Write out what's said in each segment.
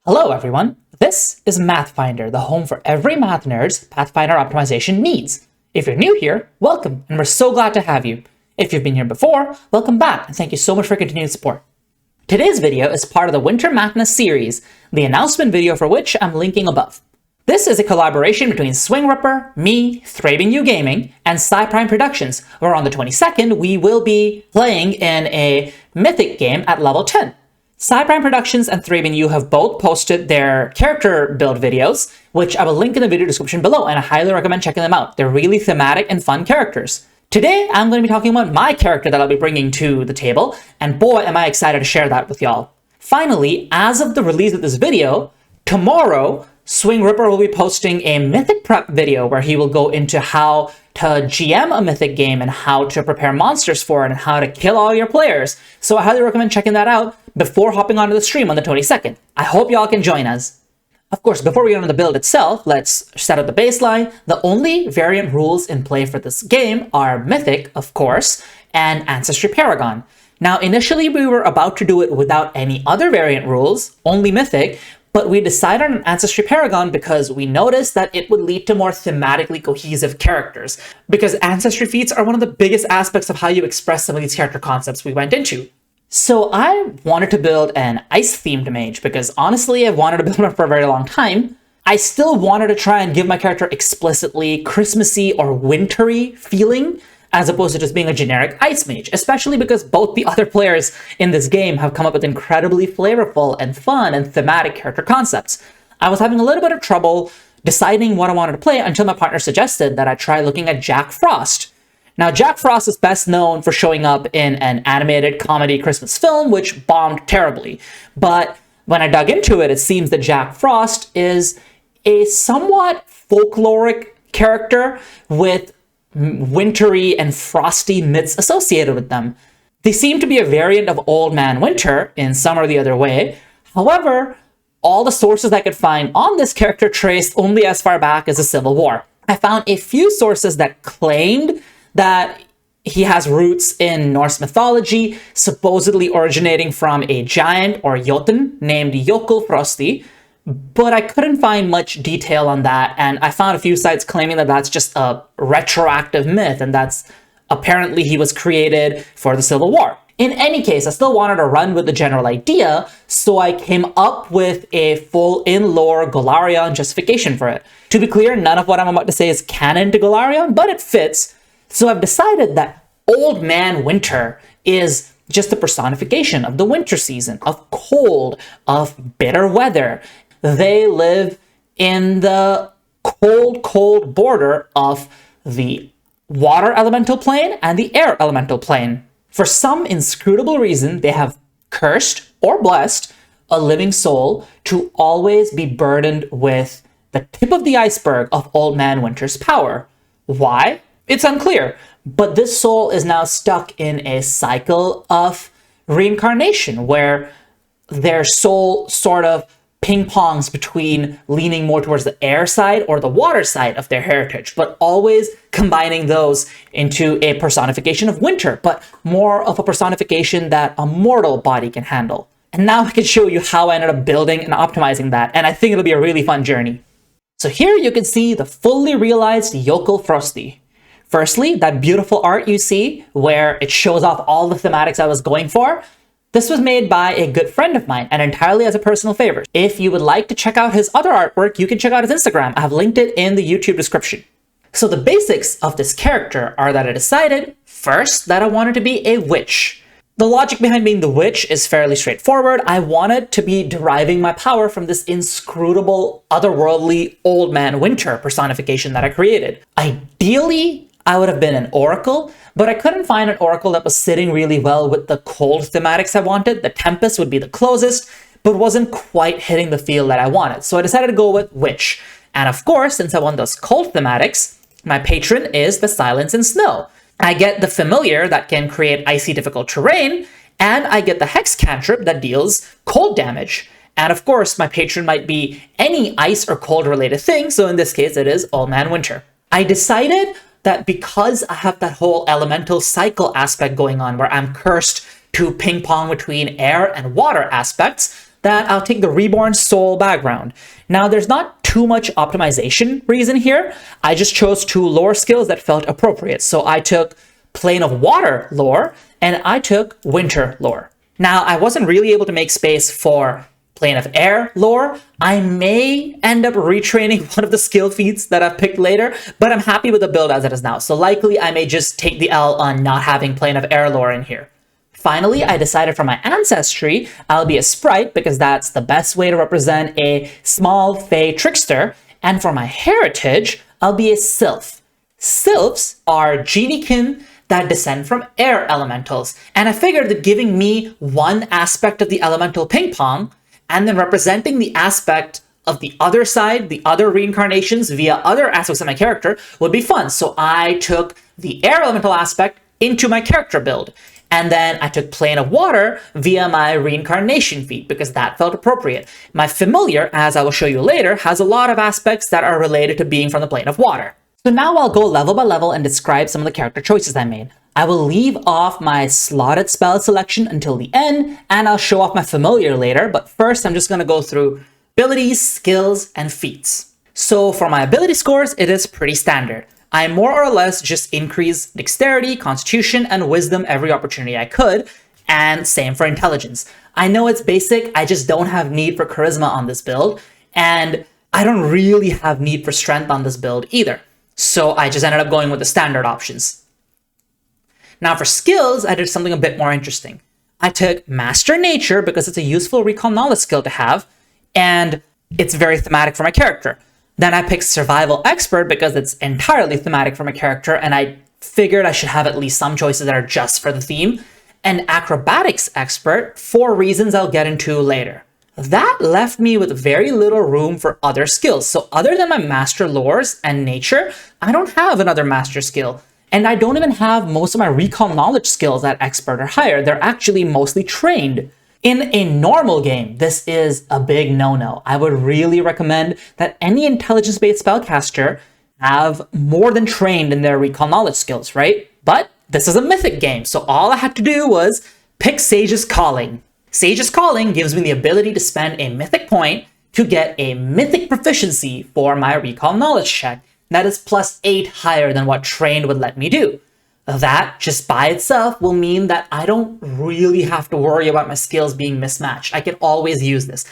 Hello everyone, this is Mathfinder, the home for every math nerd's Pathfinder optimization needs. If you're new here, welcome, and we're so glad to have you. If you've been here before, welcome back, and thank you so much for your continued support. Today's video is part of the Winter Mathness series, the announcement video for which I'm linking above. This is a collaboration between SwingRipper, me, THEMATIC Gaming, and Prime Productions, where on the 22nd we will be playing in a Mythic game at level 10. Prime Productions and THEMATIC have both posted their character build videos, which I will link in the video description below, and I highly recommend checking them out. They're really thematic and fun characters. Today, I'm going to be talking about my character that I'll be bringing to the table, and boy, am I excited to share that with y'all. Finally, as of the release of this video, tomorrow, SwingRipper will be posting a Mythic prep video where he will go into how to GM a Mythic game and how to prepare monsters for it and how to kill all your players. So I highly recommend checking that out before hopping onto the stream on the 22nd. I hope y'all can join us. Of course, before we get on the build itself, let's set up the baseline. The only variant rules in play for this game are Mythic, of course, and Ancestry Paragon. Now, initially we were about to do it without any other variant rules, only Mythic, but we decided on Ancestry Paragon because we noticed that it would lead to more thematically cohesive characters, because Ancestry feats are one of the biggest aspects of how you express some of these character concepts we went into. So I wanted to build an ice-themed mage because honestly, I've wanted to build one for a very long time. I still wanted to try and give my character explicitly Christmassy or wintry feeling, as opposed to just being a generic ice mage, especially because both the other players in this game have come up with incredibly flavorful and fun and thematic character concepts. I was having a little bit of trouble deciding what I wanted to play until my partner suggested that I try looking at Jack Frost. Now, Jack Frost is best known for showing up in an animated comedy Christmas film, which bombed terribly. But when I dug into it, it seems that Jack Frost is a somewhat folkloric character with wintry and frosty myths associated with them. They seem to be a variant of Old Man Winter in some or the other way. However, all the sources I could find on this character traced only as far back as the Civil War. I found a few sources that claimed that he has roots in Norse mythology, supposedly originating from a giant or Jotun named Jökulfrosti, but I couldn't find much detail on that, and I found a few sites claiming that that's just a retroactive myth, and that's apparently he was created for the Civil War. In any case, I still wanted to run with the general idea, so I came up with a full in-lore Golarion justification for it. To be clear, none of what I'm about to say is canon to Golarion, but it fits. So I've decided that Old Man Winter is just a personification of the winter season, of cold, of bitter weather. They live in the cold border of the water elemental plane and the air elemental plane. For some inscrutable reason, they have cursed or blessed a living soul to always be burdened with the tip of the iceberg of Old Man Winter's power. Why? It's unclear, but this soul is now stuck in a cycle of reincarnation where their soul sort of ping-pongs between leaning more towards the air side or the water side of their heritage, but always combining those into a personification of winter, but more of a personification that a mortal body can handle. And now I can show you how I ended up building and optimizing that, and I think it'll be a really fun journey. So here you can see the fully realized Jökulfrosti. Firstly, that beautiful art you see where it shows off all the thematics I was going for. This was made by a good friend of mine and entirely as a personal favor. If you would like to check out his other artwork, you can check out his Instagram. I have linked it in the YouTube description. So the basics of this character are that I decided first that I wanted to be a witch. The logic behind being the witch is fairly straightforward. I wanted to be deriving my power from this inscrutable, otherworldly Old Man Winter personification that I created. Ideally, I would have been an oracle, but I couldn't find an oracle that was sitting really well with the cold thematics I wanted. The Tempest would be the closest, but wasn't quite hitting the feel that I wanted. So I decided to go with witch. And of course, since I want those cold thematics, my patron is the Silence and Snow. I get the familiar that can create icy difficult terrain, and I get the hex cantrip that deals cold damage. And of course, my patron might be any ice or cold related thing, so in this case it is Old Man Winter. I decided that because I have that whole elemental cycle aspect going on where I'm cursed to ping pong between air and water aspects, that I'll take the Reborn Soul background. Now, there's not too much optimization reason here. I just chose 2 lore skills that felt appropriate. So I took Plane of Water lore, and I took Winter lore. Now, I wasn't really able to make space for Plane of Air lore. I may end up retraining one of the skill feats that I've picked later, but I'm happy with the build as it is now. So likely I may just take the L on not having Plane of Air lore in here. Finally, I decided for my ancestry, I'll be a sprite because that's the best way to represent a small fey trickster. And for my heritage, I'll be a sylph. Sylphs are geniekin that descend from air elementals. And I figured that giving me one aspect of the elemental ping pong and then representing the aspect of the other side, the other reincarnations via other aspects of my character would be fun. So I took the air elemental aspect into my character build. And then I took Plane of Water via my reincarnation feat because that felt appropriate. My familiar, as I will show you later, has a lot of aspects that are related to being from the Plane of Water. So now I'll go level by level and describe some of the character choices I made. I will leave off my slotted spell selection until the end, and I'll show off my familiar later, but first I'm just going to go through abilities, skills, and feats. So for my ability scores, it is pretty standard. I more or less just increase dexterity, constitution, and wisdom every opportunity I could, and same for intelligence. I know it's basic, I just don't have need for charisma on this build, and I don't really have need for strength on this build either. So I just ended up going with the standard options. Now for skills, I did something a bit more interesting. I took Master Nature because it's a useful recall knowledge skill to have, and it's very thematic for my character. Then I picked Survival Expert because it's entirely thematic for my character, and I figured I should have at least some choices that are just for the theme. And Acrobatics Expert for reasons I'll get into later. That left me with very little room for other skills. So other than my Master Lores and Nature, I don't have another Master skill. And I don't even have most of my Recall Knowledge skills at Expert or higher. They're actually mostly trained. In a normal game, this is a big no-no. I would really recommend that any intelligence-based spellcaster have more than trained in their Recall Knowledge skills, right? But this is a Mythic game, so all I had to do was pick Sage's Calling. Sage's Calling gives me the ability to spend a Mythic point to get a Mythic proficiency for my Recall Knowledge check. That is +8 higher than what Trained would let me do. That, just by itself, will mean that I don't really have to worry about my skills being mismatched. I can always use this.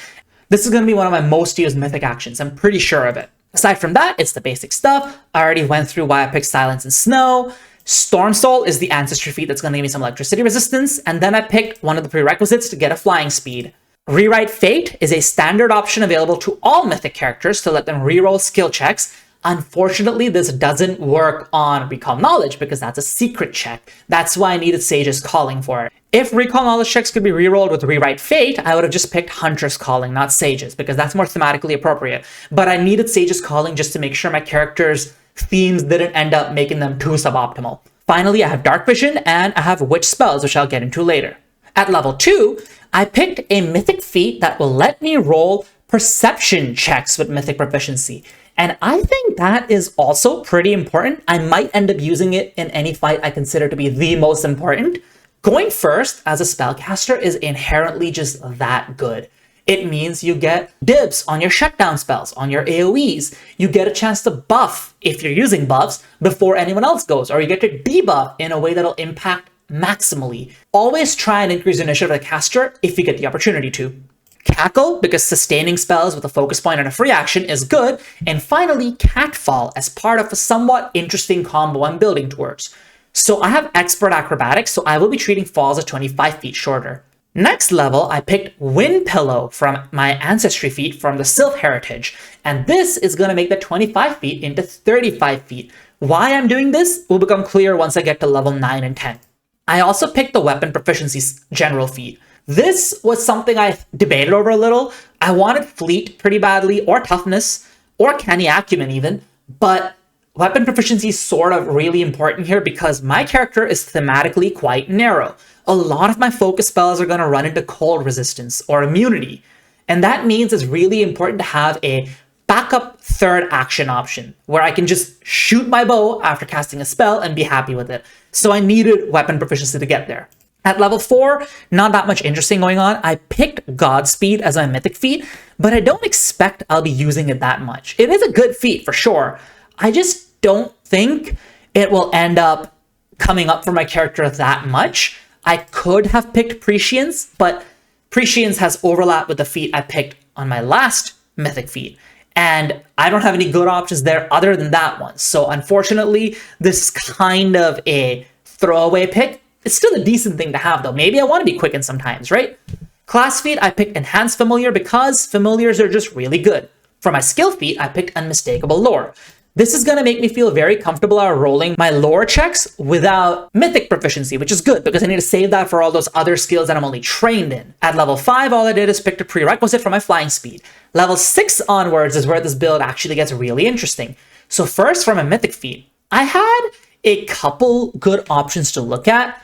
This is going to be one of my most used Mythic actions, I'm pretty sure of it. Aside from that, it's the basic stuff. I already went through why I picked Silence and Snow. Storm Soul is the ancestry feat that's going to give me some electricity resistance, and then I picked one of the prerequisites to get a flying speed. Rewrite Fate is a standard option available to all Mythic characters to let them reroll skill checks. Unfortunately, this doesn't work on Recall Knowledge because that's a secret check. That's why I needed Sage's Calling for it. If Recall Knowledge checks could be rerolled with Rewrite Fate, I would have just picked Hunter's Calling, not Sage's, because that's more thematically appropriate. But I needed Sage's Calling just to make sure my character's themes didn't end up making them too suboptimal. Finally, I have Dark Vision and I have Witch spells, which I'll get into later. At level 2, I picked a Mythic feat that will let me roll perception checks with Mythic proficiency. And I think that is also pretty important. I might end up using it in any fight I consider to be the most important. Going first as a spellcaster is inherently just that good. It means you get dibs on your shutdown spells, on your AoEs. You get a chance to buff, if you're using buffs, before anyone else goes, or you get to debuff in a way that'll impact maximally. Always try and increase the initiative of the caster if you get the opportunity to. Cackle, because sustaining spells with a focus point and a free action is good. And finally, Catfall as part of a somewhat interesting combo I'm building towards. So I have Expert Acrobatics, so I will be treating falls at 25 feet shorter. Next level, I picked Wind Pillow from my Ancestry feat from the Sylph Heritage, and this is going to make the 25 feet into 35 feet. Why I'm doing this will become clear once I get to level 9 and 10. I also picked the Weapon Proficiency General feat. This was something I debated over a little. I wanted Fleet pretty badly, or Toughness, or Canny Acumen even, but Weapon Proficiency is sort of really important here because my character is thematically quite narrow. A lot of my focus spells are going to run into cold resistance or immunity, and that means it's really important to have a backup third action option where I can just shoot my bow after casting a spell and be happy with it. So I needed Weapon Proficiency to get there. At level 4, not that much interesting going on. I picked Godspeed as my mythic feat, but I don't expect I'll be using it that much. It is a good feat for sure. I just don't think it will end up coming up for my character that much. I could have picked Prescience, but Prescience has overlap with the feat I picked on my last mythic feat. And I don't have any good options there other than that one. So unfortunately, this is kind of a throwaway pick. It's still a decent thing to have though. Maybe I want to be quickened sometimes, right? Class feat, I picked Enhanced Familiar because familiars are just really good. For my skill feat, I picked Unmistakable Lore. This is going to make me feel very comfortable at rolling my lore checks without mythic proficiency, which is good because I need to save that for all those other skills that I'm only trained in. At level 5, all I did is pick a prerequisite for my flying speed. Level 6 onwards is where this build actually gets really interesting. So first, for my mythic feat, I had a couple good options to look at.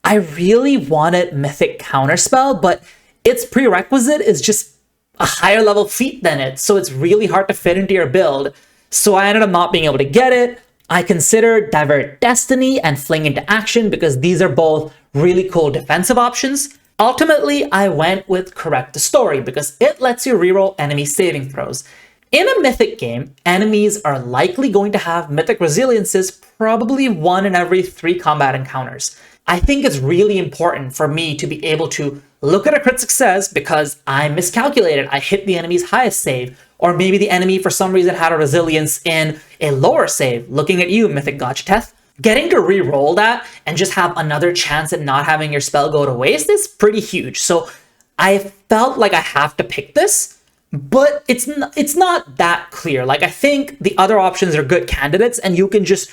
I really wanted Mythic Counterspell, but its prerequisite is just a higher level feat than it, so it's really hard to fit into your build. So I ended up not being able to get it. I considered Divert Destiny and Fling into Action because these are both really cool defensive options. Ultimately, I went with Correct the Story because it lets you reroll enemy saving throws. In a Mythic game, enemies are likely going to have Mythic Resiliences probably 1 in every 3 combat encounters. I think it's really important for me to be able to look at a crit success because I miscalculated. I hit the enemy's highest save, or maybe the enemy for some reason had a resilience in a lower save. Looking at you, Mythic Gotchteth. Getting to re-roll that and just have another chance at not having your spell go to waste is pretty huge. So I felt like I have to pick this, but it's not that clear. Like, I think the other options are good candidates and you can just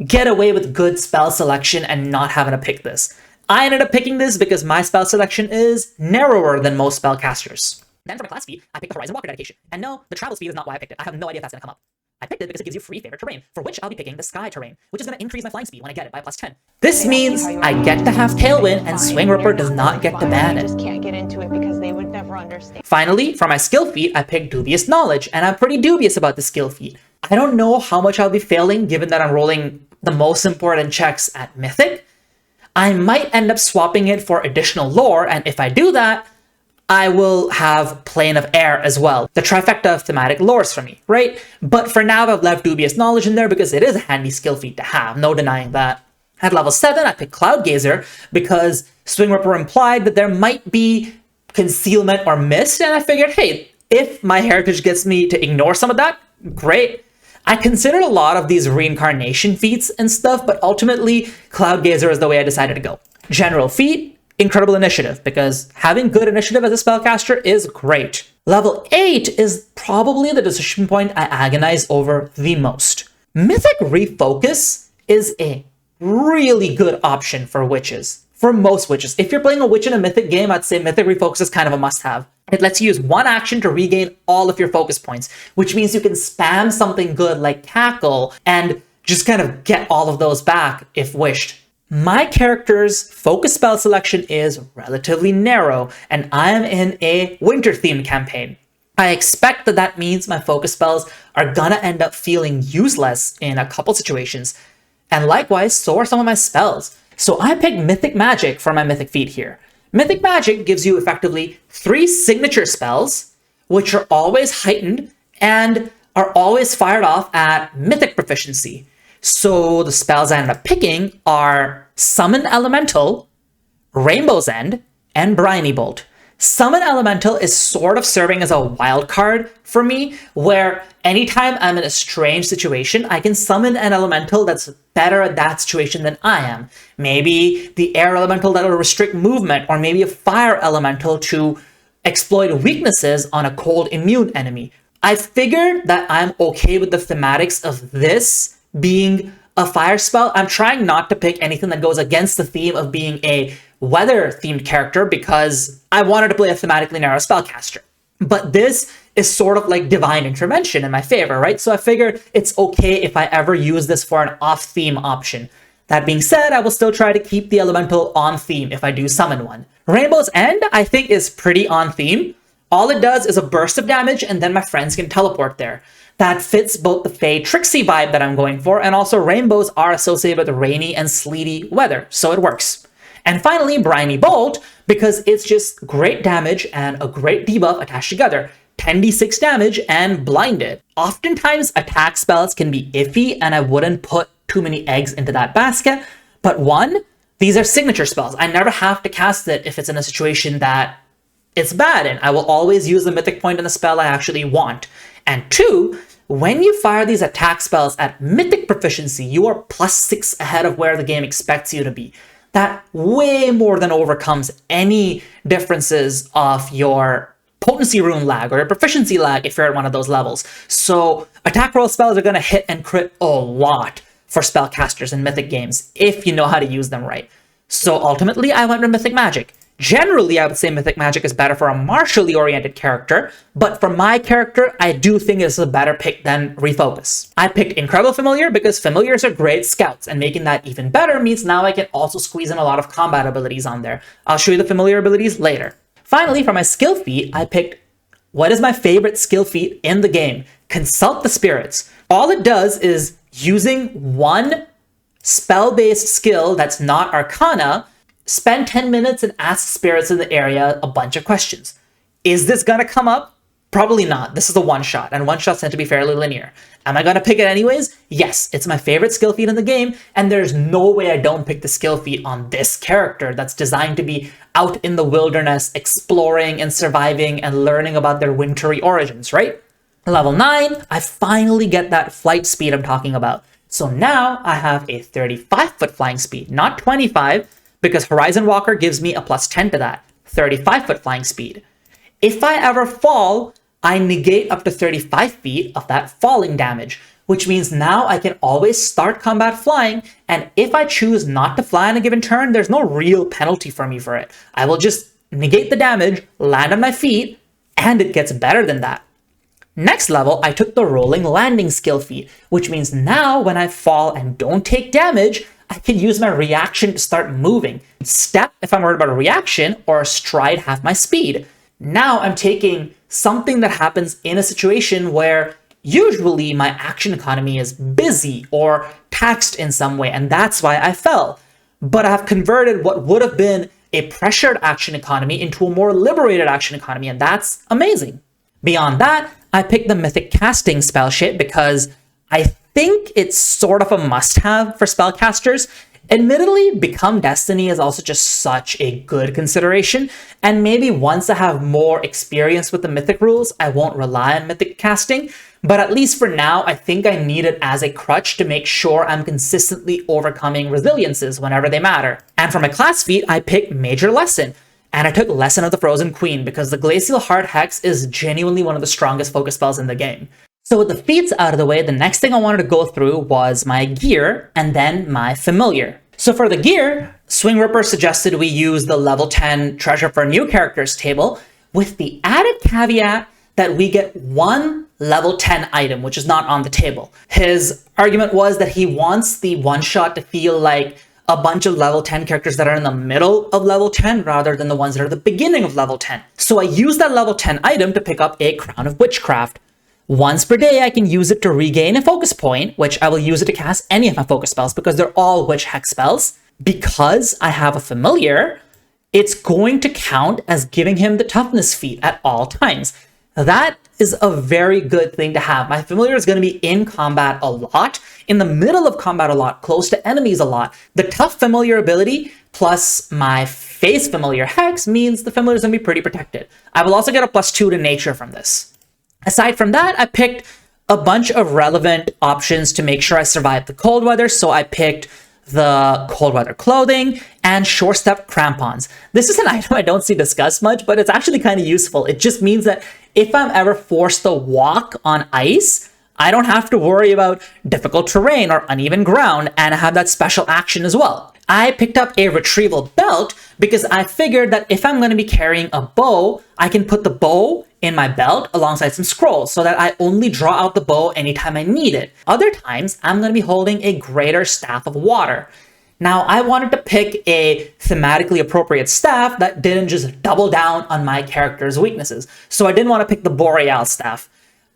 get away with good spell selection and not having to pick this. I ended up picking this because my spell selection is narrower than most spellcasters. Then for my class feat, I picked the Horizon Walker dedication. And no, the travel speed is not why I picked it. I have no idea if that's going to come up. I picked it because it gives you free favorite terrain, for which I'll be picking the Sky terrain, which is going to increase my flying speed when I get it by +10. This means I get to have Tailwind and SwingRipper does not get to ban it. Just can't get into it because they would never understand. Finally, for my skill feat, I picked Dubious Knowledge, and I'm pretty dubious about the skill feat. I don't know how much I'll be failing given that I'm rolling the most important checks at Mythic. I might end up swapping it for additional lore, and if I do that, I will have Plane of Air as well. The trifecta of thematic lores for me, right? But for now, I've left Dubious Knowledge in there because it is a handy skill feat to have, no denying that. At level 7, I picked Cloud Gazer because SwingRipper implied that there might be concealment or mist, and I figured, hey, if my heritage gets me to ignore some of that, great. I considered a lot of these reincarnation feats and stuff, but ultimately, Cloud Gazer is the way I decided to go. General feat, Incredible Initiative, because having good initiative as a spellcaster is great. Level 8 is probably the decision point I agonize over the most. Mythic Refocus is a really good option for witches, for most witches. If you're playing a witch in a Mythic game, I'd say Mythic Refocus is kind of a must-have. It lets you use one action to regain all of your focus points, which means you can spam something good like Cackle and just kind of get all of those back if wished. My character's focus spell selection is relatively narrow, and I am in a winter-themed campaign. I expect that that means my focus spells are gonna end up feeling useless in a couple situations, and likewise, so are some of my spells. So I picked Mythic Magic for my Mythic feat here. Mythic Magic gives you effectively 3 signature spells, which are always heightened and are always fired off at Mythic proficiency. So the spells I ended up picking are Summon Elemental, Rainbow's End, and Briny Bolt. Summon Elemental is sort of serving as a wild card for me, where anytime I'm in a strange situation, I can summon an elemental that's better at that situation than I am. Maybe the air elemental that will restrict movement, or maybe a fire elemental to exploit weaknesses on a cold immune enemy. I figured that I'm okay with the thematics of this being a fire spell. I'm trying not to pick anything that goes against the theme of being a weather-themed character because I wanted to play a thematically narrow spellcaster. But this is sort of like divine intervention in my favor, right? So I figured it's okay if I ever use this for an off-theme option. That being said, I will still try to keep the elemental on theme if I do summon one. Rainbow's End, I think, is pretty on theme. All it does is a burst of damage, and then my friends can teleport there. That fits both the Fae Trixie vibe that I'm going for, and also rainbows are associated with rainy and sleety weather, so it works. And finally, Briny Bolt, because it's just great damage and a great debuff attached together. 10d6 damage and blinded. Oftentimes, attack spells can be iffy, and I wouldn't put too many eggs into that basket. But one, these are signature spells. I never have to cast it if it's in a situation that it's bad in. I will always use the mythic point in the spell I actually want. And two, when you fire these attack spells at mythic proficiency, you are +6 ahead of where the game expects you to be. That way more than overcomes any differences of your potency rune lag or your proficiency lag if you're at one of those levels. So attack roll spells are going to hit and crit a lot for spellcasters in mythic games if you know how to use them right. So ultimately, I went with Mythic Magic. Generally, I would say Mythic Magic is better for a martially oriented character, but for my character, I do think it's a better pick than Refocus. I picked Incredible Familiar because Familiars are great scouts, and making that even better means now I can also squeeze in a lot of combat abilities on there. I'll show you the Familiar abilities later. Finally, for my skill feat, I picked what is my favorite skill feat in the game, Consult the Spirits. All it does is using one spell-based skill that's not Arcana, spend 10 minutes and ask spirits in the area a bunch of questions. Is this gonna come up? Probably not. This is a one-shot, and one-shots tend to be fairly linear. Am I gonna pick it anyways? Yes, it's my favorite skill feat in the game, and there's no way I don't pick the skill feat on this character that's designed to be out in the wilderness, exploring and surviving and learning about their wintry origins, right? Level 9, I finally get that flight speed I'm talking about. So now I have a 35-foot flying speed, not 25, because Horizon Walker gives me a +10 to that, 35-foot flying speed. If I ever fall, I negate up to 35 feet of that falling damage, which means now I can always start combat flying, and if I choose not to fly on a given turn, there's no real penalty for me for it. I will just negate the damage, land on my feet, and it gets better than that. Next level, I took the Rolling Landing skill feat, which means now when I fall and don't take damage, I can use my reaction to start moving. Step if I'm worried about a reaction, or stride half my speed. Now I'm taking something that happens in a situation where usually my action economy is busy or taxed in some way, and that's why I fell. But I've converted what would have been a pressured action economy into a more liberated action economy, and that's amazing. Beyond that, I picked the Mythic Casting spell shit because I think it's sort of a must-have for spellcasters. Admittedly, Become Destiny is also just such a good consideration, and maybe once I have more experience with the Mythic rules, I won't rely on Mythic Casting, but at least for now, I think I need it as a crutch to make sure I'm consistently overcoming resiliences whenever they matter. And for my class feat, I picked Major Lesson, and I took Lesson of the Frozen Queen because the Glacial Heart Hex is genuinely one of the strongest focus spells in the game. So with the feats out of the way, the next thing I wanted to go through was my gear and then my familiar. So for the gear, SwingRipper suggested we use the level 10 Treasure for New Characters table with the added caveat that we get one level 10 item, which is not on the table. His argument was that he wants the one-shot to feel like a bunch of level 10 characters that are in the middle of level 10 rather than the ones that are at the beginning of level 10. So I used that level 10 item to pick up a Crown of Witchcraft. Once per day, I can use it to regain a focus point, which I will use it to cast any of my focus spells because they're all Witch Hex spells. Because I have a familiar, it's going to count as giving him the toughness feat at all times. That is a very good thing to have. My familiar is going to be in combat a lot, in the middle of combat a lot, close to enemies a lot. The tough familiar ability plus my face familiar hex means the familiar is going to be pretty protected. I will also get a +2 to nature from this. Aside from that, I picked a bunch of relevant options to make sure I survived the cold weather. So I picked the cold weather clothing and short step crampons. This is an item I don't see discussed much, but it's actually kind of useful. It just means that if I'm ever forced to walk on ice, I don't have to worry about difficult terrain or uneven ground, and I have that special action as well. I picked up a retrieval belt because I figured that if I'm going to be carrying a bow, I can put the bow in my belt alongside some scrolls so that I only draw out the bow anytime I need it. Other times, I'm going to be holding a greater staff of water. Now, I wanted to pick a thematically appropriate staff that didn't just double down on my character's weaknesses. So I didn't want to pick the Boreal staff.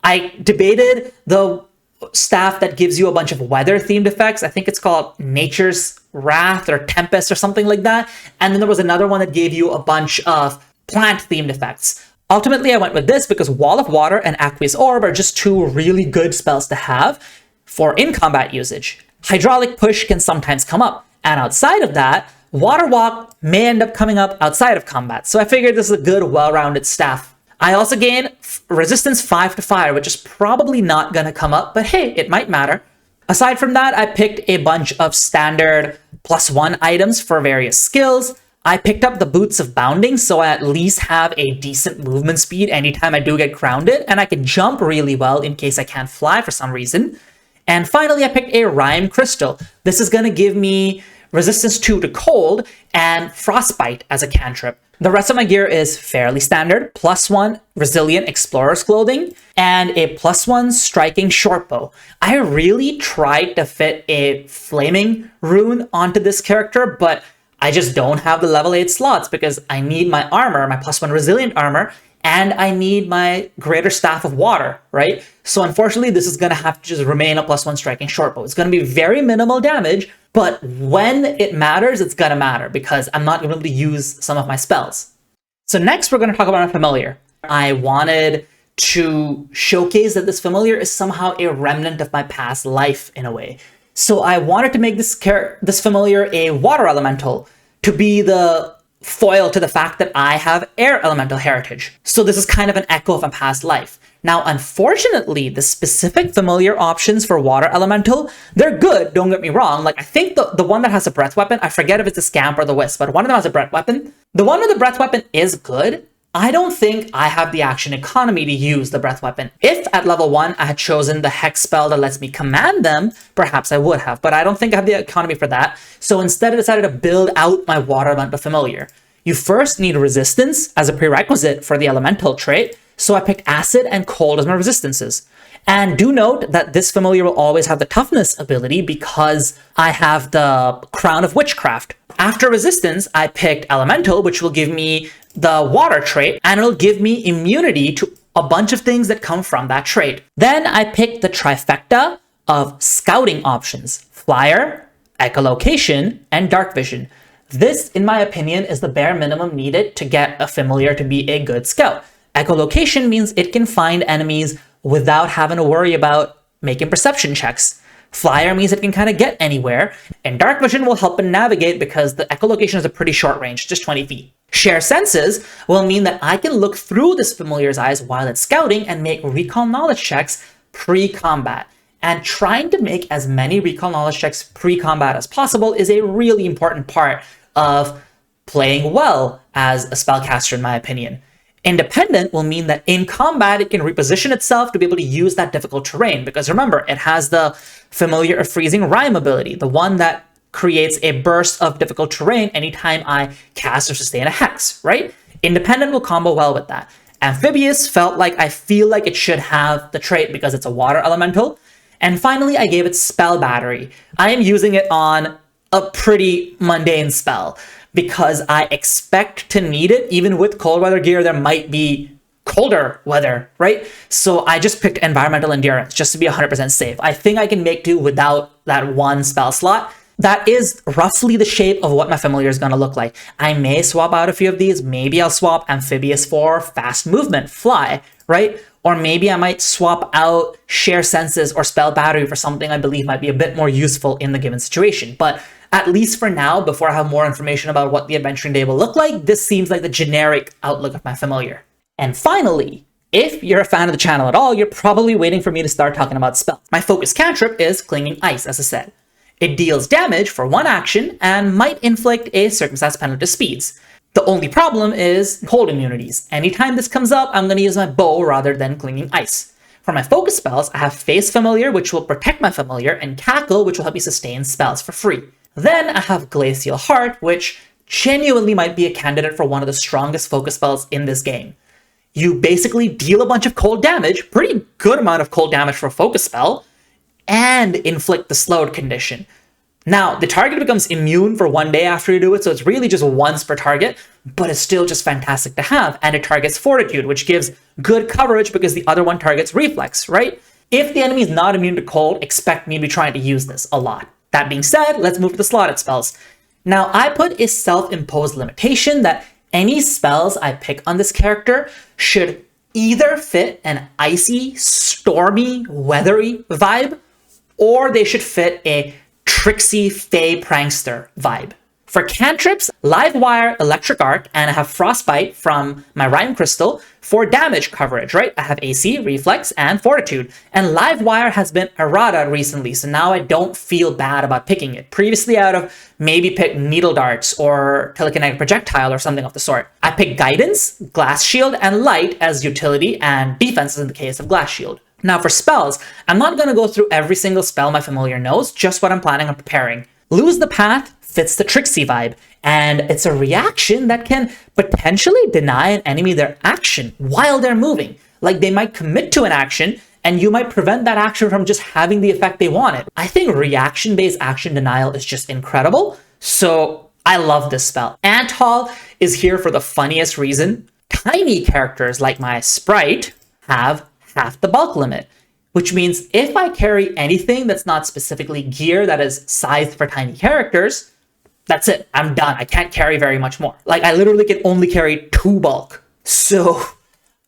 I debated the staff that gives you a bunch of weather themed effects. I think it's called Nature's Wrath or Tempest or something like that. And then there was another one that gave you a bunch of plant themed effects. Ultimately, I went with this because Wall of Water and Aqueous Orb are just two really good spells to have for in-combat usage. Hydraulic Push can sometimes come up. And outside of that, Water Walk may end up coming up outside of combat. So I figured this is a good, well-rounded staff. I also gain resistance 5 to fire, which is probably not going to come up, but hey, it might matter. Aside from that, I picked a bunch of standard +1 items for various skills. I picked up the Boots of Bounding, so I at least have a decent movement speed anytime I do get grounded, and I can jump really well in case I can't fly for some reason. And finally, I picked a Rime Crystal. This is going to give me resistance 2 to cold and Frostbite as a cantrip. The rest of my gear is fairly standard, +1 Resilient Explorer's Clothing, and a +1 Striking Shortbow. I really tried to fit a Flaming Rune onto this character, but I just don't have the level 8 slots because I need my armor, my +1 Resilient armor, and I need my Greater Staff of Water, right? So unfortunately, this is going to have to just remain a +1 Striking Shortbow. It's going to be very minimal damage, but when it matters, it's going to matter because I'm not going to be able to use some of my spells. So next, we're going to talk about my familiar. I wanted to showcase that this familiar is somehow a remnant of my past life in a way. So I wanted to make this familiar a water elemental to be the foil to the fact that I have air elemental heritage. So this is kind of an echo of my past life. Now, unfortunately, the specific familiar options for water elemental, they're good, don't get me wrong. Like, I think the one that has a breath weapon, I forget if it's a scamp or the wisp, but one of them has a breath weapon. The one with the breath weapon is good. I don't think I have the action economy to use the breath weapon. If at level 1 I had chosen the hex spell that lets me command them, perhaps I would have, but I don't think I have the economy for that. So instead I decided to build out my water elemental familiar. You first need resistance as a prerequisite for the elemental trait, so I picked acid and cold as my resistances. And do note that this familiar will always have the toughness ability because I have the Crown of Witchcraft. After resistance, I picked elemental, which will give me the water trait, and it'll give me immunity to a bunch of things that come from that trait. Then I picked the trifecta of scouting options: flyer, echolocation, and dark vision. This, in my opinion, is the bare minimum needed to get a familiar to be a good scout. Echolocation means it can find enemies without having to worry about making perception checks. Flyer means it can kind of get anywhere, and dark vision will help it navigate because the echolocation is a pretty short range, just 20 feet. Share senses will mean that I can look through this familiar's eyes while it's scouting and make recall knowledge checks pre-combat. And trying to make as many recall knowledge checks pre-combat as possible is a really important part of playing well as a spellcaster, in my opinion. Independent will mean that in combat, it can reposition itself to be able to use that difficult terrain. Because remember, it has the Familiar of Freezing Rime ability, the one that creates a burst of difficult terrain anytime I cast or sustain a hex, right? Independent will combo well with that. Amphibious felt like I feel like it should have the trait because it's a water elemental. And finally, I gave it Spell Battery. I am using it on a pretty mundane spell because I expect to need it. Even with cold weather gear, there might be colder weather, right? So I just picked Environmental Endurance just to be 100% safe. I think I can make do without that one spell slot. That is roughly the shape of what my familiar is going to look like. I may swap out a few of these. Maybe I'll swap Amphibious for fast movement, fly, right? Or maybe I might swap out Share Senses or Spell Battery for something I believe might be a bit more useful in the given situation. But at least for now, before I have more information about what the Adventuring Day will look like, this seems like the generic outlook of my familiar. And finally, if you're a fan of the channel at all, you're probably waiting for me to start talking about spells. My focus cantrip is Clinging Ice, as I said. It deals damage for one action and might inflict a circumstance penalty to speeds. The only problem is cold immunities. Anytime this comes up, I'm going to use my bow rather than Clinging Ice. For my focus spells, I have Face Familiar, which will protect my familiar, and Cackle, which will help me sustain spells for free. Then I have Glacial Heart, which genuinely might be a candidate for one of the strongest focus spells in this game. You basically deal a bunch of cold damage, pretty good amount of cold damage for a focus spell, and inflict the slowed condition. Now, the target becomes immune for 1 day after you do it, so it's really just once per target, but it's still just fantastic to have. And it targets Fortitude, which gives good coverage because the other one targets Reflex, right? If the enemy is not immune to cold, expect me to be trying to use this a lot. That being said, let's move to the slotted spells. Now, I put a self-imposed limitation that any spells I pick on this character should either fit an icy, stormy, weathery vibe, or they should fit a tricksy, fey prankster vibe. For cantrips, Live Wire, Electric Arc, and I have Frostbite from my Rhyme Crystal for damage coverage, right? I have AC, Reflex, and Fortitude. And Live Wire has been errata recently, so now I don't feel bad about picking it. Previously, I would have maybe picked Needle Darts or Telekinetic Projectile or something of the sort. I picked Guidance, Glass Shield, and Light as utility and defenses in the case of Glass Shield. Now for spells, I'm not going to go through every single spell my familiar knows, just what I'm planning on preparing. Lose the Path fits the Tricksy vibe, and it's a reaction that can potentially deny an enemy their action while they're moving. Like they might commit to an action, and you might prevent that action from just having the effect they wanted. I think reaction-based action denial is just incredible, so I love this spell. Ant Haul is here for the funniest reason. Tiny characters like my Sprite have half the bulk limit, which means if I carry anything that's not specifically gear that is sized for tiny characters, that's it. I'm done. I can't carry very much more. Like, I literally can only carry 2 bulk. So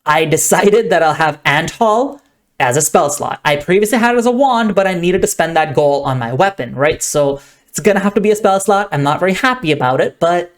I decided that I'll have Ant Haul as a spell slot. I previously had it as a wand, but I needed to spend that goal on my weapon, right? So it's gonna have to be a spell slot. I'm not very happy about it, but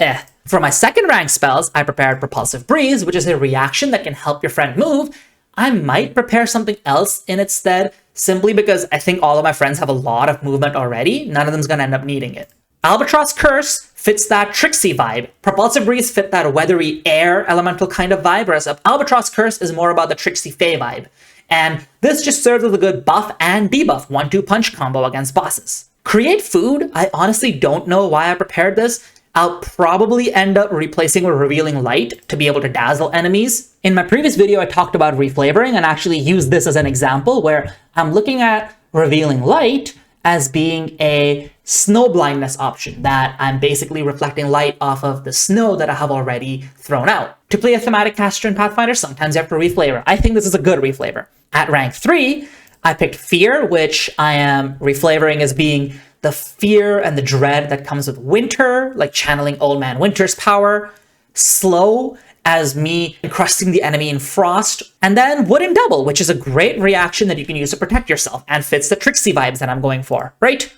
For my second rank spells, I prepared Propulsive Breeze, which is a reaction that can help your friend move. I might prepare something else in its stead, simply because I think all of my friends have a lot of movement already. None of them's gonna end up needing it. Albatross Curse fits that tricksy vibe. Propulsive Breeze fit that weathery air elemental kind of vibe, whereas Albatross Curse is more about the tricksy fey vibe. And this just serves as a good buff and debuff 1-2 punch combo against bosses. Create Food, I honestly don't know why I prepared this. I'll probably end up replacing with Revealing Light to be able to dazzle enemies. In my previous video, I talked about reflavoring and actually used this as an example where I'm looking at Revealing Light as being a snow blindness option, that I'm basically reflecting light off of the snow that I have already thrown out. To play a thematic caster in Pathfinder, sometimes you have to reflavor. I think this is a good reflavor. At rank 3, I picked Fear, which I am reflavoring as being the fear and the dread that comes with winter, like channeling Old Man Winter's power. Slow, as me encrusting the enemy in frost. And then Wooden Double, which is a great reaction that you can use to protect yourself and fits the tricksy vibes that I'm going for, right?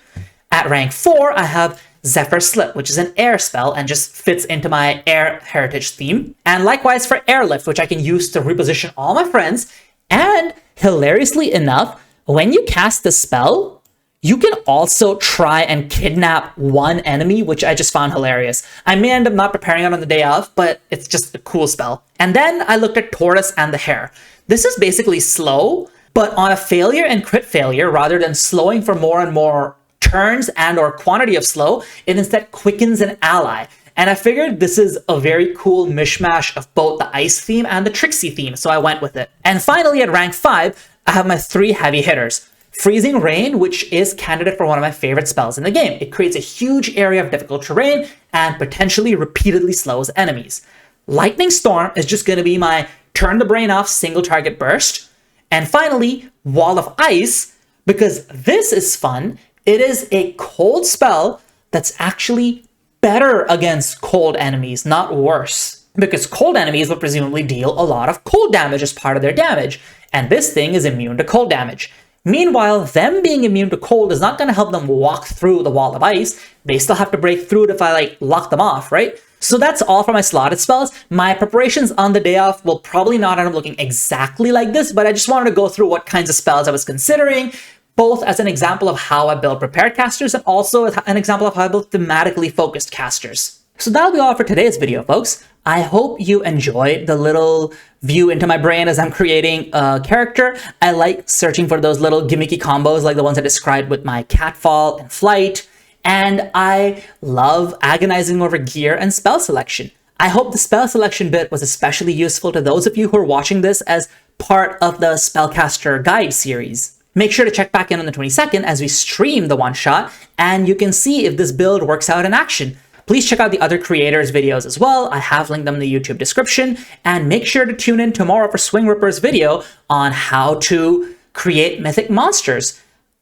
At rank 4, I have Zephyr Slip, which is an air spell and just fits into my air heritage theme. And likewise for Airlift, which I can use to reposition all my friends. And hilariously enough, when you cast the spell, you can also try and kidnap one enemy, which I just found hilarious. I may end up not preparing it on the day of, but it's just a cool spell. And then I looked at Tortoise and the Hare. This is basically slow, but on a failure and crit failure, rather than slowing for more and more turns and or quantity of slow, it instead quickens an ally. And I figured this is a very cool mishmash of both the ice theme and the tricksy theme, so I went with it. And finally, at rank 5, I have my 3 heavy hitters. Freezing Rain, which is candidate for one of my favorite spells in the game. It creates a huge area of difficult terrain and potentially repeatedly slows enemies. Lightning Storm is just going to be my turn the brain off single target burst. And finally, Wall of Ice, because this is fun. It is a cold spell that's actually better against cold enemies, not worse. Because cold enemies will presumably deal a lot of cold damage as part of their damage. And this thing is immune to cold damage. Meanwhile, them being immune to cold is not going to help them walk through the wall of ice. They still have to break through it if I lock them off, right? So that's all for my slotted spells. My preparations on the day off will probably not end up looking exactly like this, but I just wanted to go through what kinds of spells I was considering, both as an example of how I build prepared casters and also an example of how I build thematically focused casters. So that'll be all for today's video, folks. I hope you enjoyed the little view into my brain as I'm creating a character. I like searching for those little gimmicky combos like the ones I described with my Catfall and Flight. And I love agonizing over gear and spell selection. I hope the spell selection bit was especially useful to those of you who are watching this as part of the Spellcaster Guide series. Make sure to check back in on the 22nd as we stream the one-shot, and you can see if this build works out in action. Please check out the other creators' videos as well. I have linked them in the YouTube description. And make sure to tune in tomorrow for SwingRipper's video on how to create mythic monsters.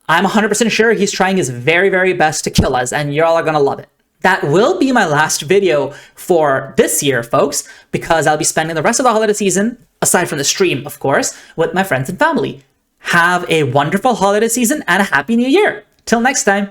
I'm 100% sure he's trying his very, very best to kill us, and y'all are gonna love it. That will be my last video for this year, folks, because I'll be spending the rest of the holiday season, aside from the stream, of course, with my friends and family. Have a wonderful holiday season and a happy new year. Till next time.